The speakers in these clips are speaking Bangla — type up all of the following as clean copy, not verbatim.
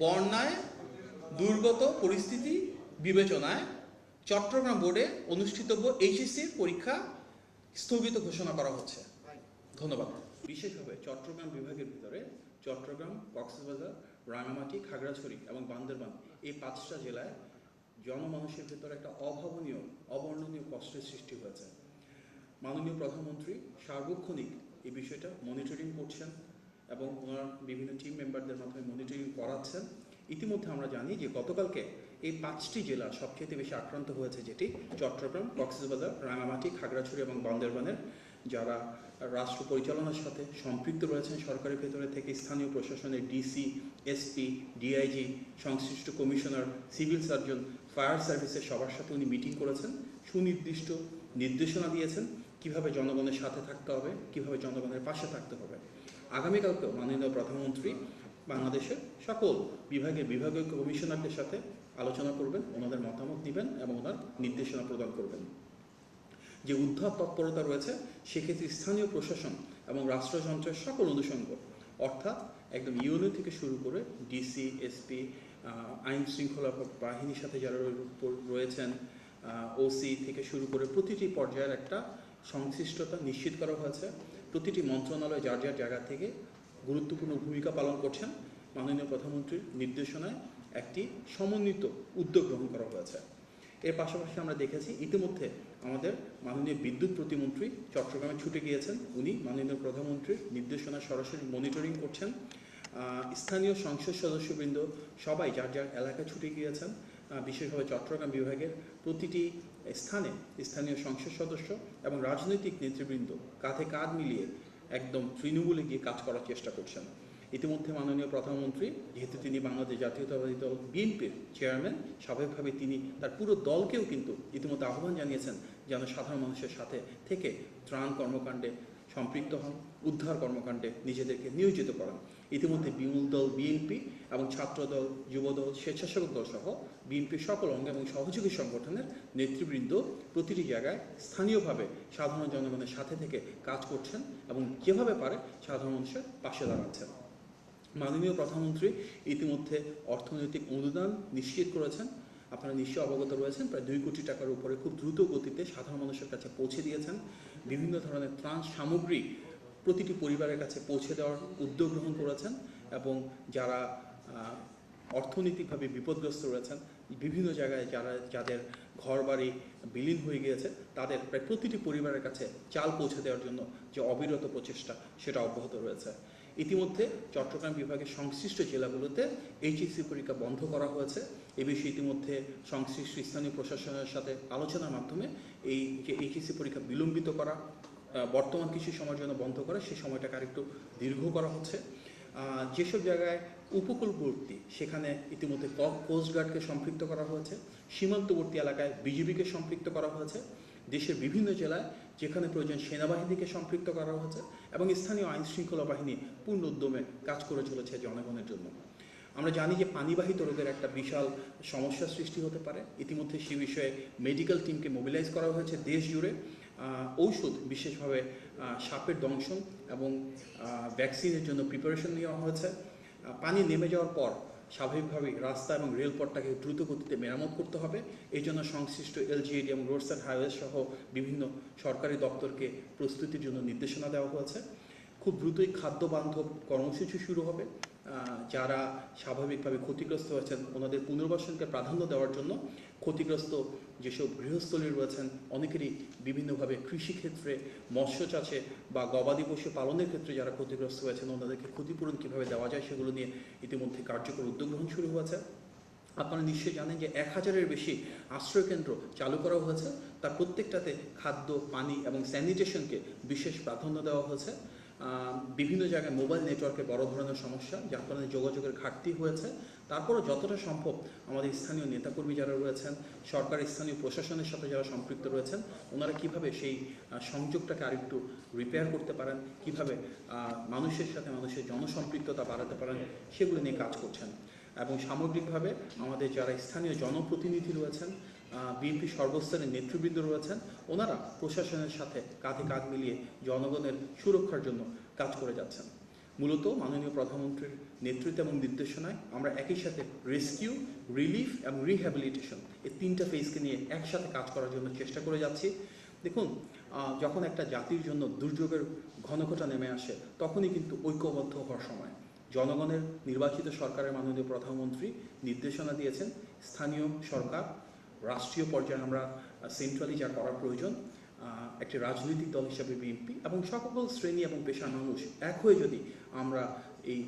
বন্যায় দুর্গত পরিস্থিতি বিবেচনায় চট্টগ্রাম বোর্ডে অনুষ্ঠিতব্য এইচএসসির পরীক্ষা স্থগিত ঘোষণা করা হচ্ছে। ধন্যবাদ। বিশেষভাবে চট্টগ্রাম বিভাগের ভিতরে চট্টগ্রাম, কক্সবাজার, রাঙামাটি, খাগড়াছড়ি এবং বান্দরবান এই 5টা জেলায় জনমানুষের ভেতরে একটা অভাবনীয় অবর্ণনীয় কষ্টের সৃষ্টি হয়েছে। মাননীয় প্রধানমন্ত্রী সার্বক্ষণিক এই বিষয়টা মনিটরিং করছেন এবং ওনার বিভিন্ন টিম মেম্বারদের মাধ্যমে মনিটরিং করাচ্ছেন। ইতিমধ্যে আমরা জানি যে গতকালকে এই 5টি জেলা সবচেয়ে বেশি আক্রান্ত হয়েছে, যেটি চট্টগ্রাম, কক্সবাজার, রাঙামাটি, খাগড়াছড়ি এবং বান্দরবানের যারা রাষ্ট্র পরিচালনার সাথে সম্পৃক্ত রয়েছেন সরকারের ভেতরে থেকে স্থানীয় প্রশাসনের ডিসি, এসপি, ডিআইজি, সংশ্লিষ্ট কমিশনার, সিভিল সার্জন, ফায়ার সার্ভিসের সবার সাথে উনি মিটিং করেছেন, সুনির্দিষ্ট নির্দেশনা দিয়েছেন কিভাবে জনগণের সাথে থাকতে হবে, কিভাবে জনগণের পাশে থাকতে হবে। আগামীকালকেও মাননীয় প্রধানমন্ত্রী বাংলাদেশের সকল বিভাগীয় কমিশনারদের সাথে আলোচনা করবেন, ওনাদের মতামত নেবেন এবং ওনার নির্দেশনা প্রদান করবেন। যে উদ্ধার তৎপরতা রয়েছে সেক্ষেত্রে স্থানীয় প্রশাসন এবং রাষ্ট্রযন্ত্রের সকল অনুষঙ্গ, অর্থাৎ একদম ইউনিও থেকে শুরু করে ডিসি, এসপি, আইন শৃঙ্খলা বাহিনীর সাথে যারা রয়েছেন, ওসি থেকে শুরু করে প্রতিটি পর্যায়ের একটা সংশ্লিষ্টতা নিশ্চিত করা হয়েছে। প্রতিটি মন্ত্রণালয় যার যার জায়গা থেকে গুরুত্বপূর্ণ ভূমিকা পালন করছেন। মাননীয় প্রধানমন্ত্রীর নির্দেশনায় একটি সমন্বিত উদ্যোগ গ্রহণ করা হয়েছে। এর পাশাপাশি আমরা দেখেছি ইতিমধ্যে আমাদের মাননীয় বিদ্যুৎ প্রতিমন্ত্রী চট্টগ্রামে ছুটে গিয়েছেন। উনি মাননীয় প্রধানমন্ত্রীর নির্দেশনা সরাসরি মনিটরিং করছেন। স্থানীয় সংসদ সদস্যবৃন্দ সবাই যার যার এলাকায় ছুটে গিয়েছেন। বিশেষভাবে চট্টগ্রাম বিভাগের প্রতিটি স্থানে স্থানীয় সংসদ সদস্য এবং রাজনৈতিক নেতৃবৃন্দ কাঁধে কাঁধ মিলিয়ে একদম তৃণমূলে গিয়ে কাজ করার চেষ্টা করছেন। ইতিমধ্যে মাননীয় প্রধানমন্ত্রী, যেহেতু তিনি বাংলাদেশ জাতীয়তাবাদী দল বিএনপির চেয়ারম্যান, স্বাভাবিকভাবে তিনি তার পুরো দলকেও কিন্তু ইতিমধ্যে আহ্বান জানিয়েছেন যেন সাধারণ মানুষের সাথে থেকে ত্রাণ কর্মকাণ্ডে সম্পৃক্ত হন, উদ্ধার কর্মকাণ্ডে নিজেদেরকে নিয়োজিত করেন। ইতিমধ্যে বিমূল দল বিএনপি এবং ছাত্রদল, যুবদল, স্বেচ্ছাসেবক দল সহ বিএনপির সকল অঙ্গ এবং সহযোগী সংগঠনের নেতৃবৃন্দ প্রতিটি জায়গায় স্থানীয়ভাবে সাধারণ জনগণের সাথে থেকে কাজ করছেন এবং যেভাবে পারে সাধারণ মানুষের পাশে দাঁড়াচ্ছেন। মাননীয় প্রধানমন্ত্রী ইতিমধ্যে অর্থনৈতিক অনুদান নিশ্চিত করেছেন। আপনারা নিশ্চয়ই অবগত রয়েছেন, প্রায় 2 কোটি টাকার উপরে খুব দ্রুত গতিতে সাধারণ মানুষের কাছে পৌঁছে দিয়েছেন। বিভিন্ন ধরনের ত্রাণ সামগ্রী প্রতিটি পরিবারের কাছে পৌঁছে দেওয়ার উদ্যোগ গ্রহণ করেছেন এবং যারা অর্থনৈতিকভাবে বিপদগ্রস্ত রয়েছেন, বিভিন্ন জায়গায় যাদের ঘর বাড়ি বিলীন হয়ে গিয়েছে, তাদের প্রায় প্রতিটি পরিবারের কাছে চাল পৌঁছে দেওয়ার জন্য যে অবিরত প্রচেষ্টা সেটা অব্যাহত রয়েছে। ইতিমধ্যে চট্টগ্রাম বিভাগের সংশ্লিষ্ট জেলাগুলোতে এইচএসসি পরীক্ষা বন্ধ করা হয়েছে। এ বিষয়ে ইতিমধ্যে সংশ্লিষ্ট স্থানীয় প্রশাসনের সাথে আলোচনার মাধ্যমে এই যে এইচএসসি পরীক্ষা বিলম্বিত করা, বর্তমান কিছু সময়ের জন্য বন্ধ করা, সেই সময়টাকে আরেকটু দীর্ঘ করা হচ্ছে। যেসব জায়গায় উপকূলবর্তী সেখানে ইতিমধ্যে কোস্টগার্ডকে সম্পৃক্ত করা হয়েছে, সীমান্তবর্তী এলাকায় বিজিবিকে সম্পৃক্ত করা হয়েছে, দেশের বিভিন্ন জেলায় যেখানে প্রয়োজন সেনাবাহিনীকে সম্পৃক্ত করা হয়েছে এবং স্থানীয় আইন শৃঙ্খলা বাহিনী পূর্ণ উদ্যমে কাজ করে চলেছে জনগণের জন্য। আমরা জানি যে পানিবাহিত রোগের একটা বিশাল সমস্যার সৃষ্টি হতে পারে। ইতিমধ্যে সে বিষয়ে মেডিকেল টিমকে মোবিলাইজ করা হয়েছে দেশ জুড়ে। ঔষধ, বিশেষভাবে সাপের দংশন এবং ভ্যাকসিনের জন্য প্রিপারেশন নেওয়া হয়েছে। পানি নেমে যাওয়ার পর স্বাভাবিকভাবেই রাস্তা এবং রেলপথটাকে দ্রুত গতিতে মেরামত করতে হবে। এই জন্য সংশ্লিষ্ট এলজিইডি এবং রোড সাইড হাইওয়ে সহ বিভিন্ন সরকারি দপ্তরকে প্রস্তুতির জন্য নির্দেশনা দেওয়া হয়েছে। খুব দ্রুতই খাদ্য বান্ধব কর্মসূচি শুরু হবে। যারা স্বাভাবিকভাবে ক্ষতিগ্রস্ত হয়েছেন ওনাদের পুনর্বাসনকে প্রাধান্য দেওয়ার জন্য ক্ষতিগ্রস্ত যেসব গৃহস্থলী রয়েছেন, অনেকেরই বিভিন্নভাবে কৃষিক্ষেত্রে, মৎস্য চাষে বা গবাদি পশু পালনের ক্ষেত্রে যারা ক্ষতিগ্রস্ত হয়েছেন ওনাদেরকে ক্ষতিপূরণ কীভাবে দেওয়া যায় সেগুলো নিয়ে ইতিমধ্যে কার্যকর উদ্যোগ গ্রহণ শুরু হয়েছে। আপনারা নিশ্চয়ই জানেন যে 1000-এর বেশি আশ্রয়কেন্দ্র চালু করা হয়েছে। তার প্রত্যেকটাতে খাদ্য, পানি এবং স্যানিটেশনকে বিশেষ প্রাধান্য দেওয়া হয়েছে। বিভিন্ন জায়গায় মোবাইল নেটওয়ার্কের বড় ধরনের সমস্যা, যার কারণে যোগাযোগের ঘাটতি হয়েছে। তারপরও যতটা সম্ভব আমাদের স্থানীয় নেতাকর্মী যারা রয়েছেন, সরকারি স্থানীয় প্রশাসনের সাথে যারা সম্পৃক্ত রয়েছেন, ওনারা কীভাবে সেই সংযোগটাকে আরেকটু রিপেয়ার করতে পারেন, কীভাবে মানুষের সাথে মানুষের জনসম্পৃক্ততা বাড়াতে পারেন, সেগুলো নিয়ে কাজ করছেন। এবং সামগ্রিকভাবে আমাদের যারা স্থানীয় জনপ্রতিনিধি রয়েছেন, বিএনপি সর্বস্তরের নেতৃবৃন্দ রয়েছেন, ওনারা প্রশাসনের সাথে কাঁধে কাঁধ মিলিয়ে জনগণের সুরক্ষার জন্য কাজ করে যাচ্ছেন। মূলত মাননীয় প্রধানমন্ত্রীর নেতৃত্ব এবং নির্দেশনায় আমরা একই সাথে রেস্কিউ, রিলিফ এবং রিহ্যাবিলিটেশন এই 3টা ফেজকে নিয়ে একসাথে কাজ করার জন্য চেষ্টা করে যাচ্ছি। দেখুন, যখন একটা জাতির জন্য দুর্যোগের ঘনঘটা নেমে আসে তখনই কিন্তু ঐক্যবদ্ধ হওয়ার সময়। জনগণের নির্বাচিত সরকারের মাননীয় প্রধানমন্ত্রী নির্দেশনা দিয়েছেন, স্থানীয় সরকার, রাষ্ট্রীয় পর্যায়ে আমরা সেন্ট্রালি যা করার প্রয়োজন, একটি রাজনৈতিক দল হিসাবে বিএনপি এবং সকল শ্রেণী এবং পেশার মানুষ এক হয়ে যদি আমরা এই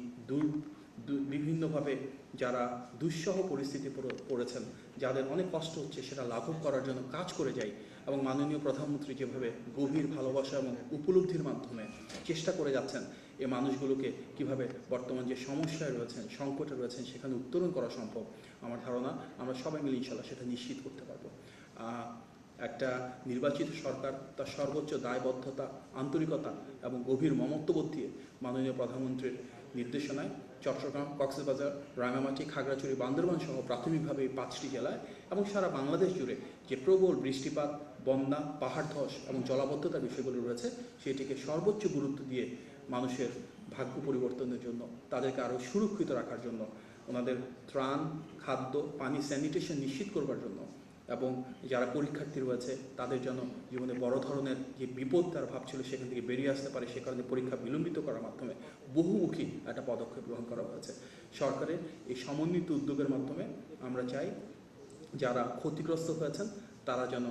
বিভিন্নভাবে যারা দুঃসহ পরিস্থিতি পড়েছেন, যাদের অনেক কষ্ট হচ্ছে, সেটা লাঘব করার জন্য কাজ করে যাই এবং মাননীয় প্রধানমন্ত্রী যেভাবে গভীর ভালোবাসা এবং উপলব্ধির মাধ্যমে চেষ্টা করে যাচ্ছেন এই মানুষগুলোকে কিভাবে বর্তমান যে সমস্যায় রয়েছেন, সংকটে রয়েছেন, সেখানে উত্তরণ করা সম্ভব। আমার ধারণা আমরা সবাই মিলে ইনশাল্লাহ সেটা নিশ্চিত করতে পারবো। একটা নির্বাচিত সরকার তার সর্বোচ্চ দায়বদ্ধতা, আন্তরিকতা এবং গভীর মমত্ববোধ দিয়ে মাননীয় প্রধানমন্ত্রীর নির্দেশনায় চট্টগ্রাম, কক্সবাজার, রাঙামাটি, খাগড়াছড়ি, বান্দরবান সহ প্রাথমিকভাবে এই 5টি জেলায় এবং সারা বাংলাদেশ জুড়ে যে প্রবল বৃষ্টিপাত, বন্যা, পাহাড় ধস এবং জলাবদ্ধতার বিষয়গুলো রয়েছে, সেটিকে সর্বোচ্চ গুরুত্ব দিয়ে মানুষের ভাগ্য পরিবর্তনের জন্য, তাদেরকে আরও সুরক্ষিত রাখার জন্য, ওনাদের ত্রাণ, খাদ্য, পানি, স্যানিটেশন নিশ্চিত করবার জন্য এবং যারা পরীক্ষার্থী রয়েছে তাদের জন্য জীবনে বড় ধরনের যে বিপদ তারা ভাবছিল সেখান থেকে বেরিয়ে আসতে পারে, সে কারণে পরীক্ষা বিলম্বিত করার মাধ্যমে বহুমুখী একটা পদক্ষেপ গ্রহণ করা হয়েছে। সরকারের এই সমন্বিত উদ্যোগের মাধ্যমে আমরা চাই যারা ক্ষতিগ্রস্ত হয়েছেন তারা যেন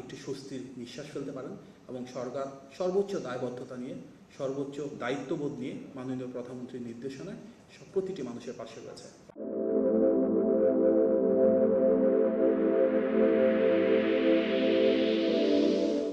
একটি স্বস্তির নিঃশ্বাস ফেলতে পারেন এবং সরকার সর্বোচ্চ দায়বদ্ধতা নিয়ে, সর্বোচ্চ দায়িত্ববোধ নিয়ে মাননীয় প্রধানমন্ত্রীর নির্দেশনায় প্রতিটি মানুষের পাশে রয়েছে।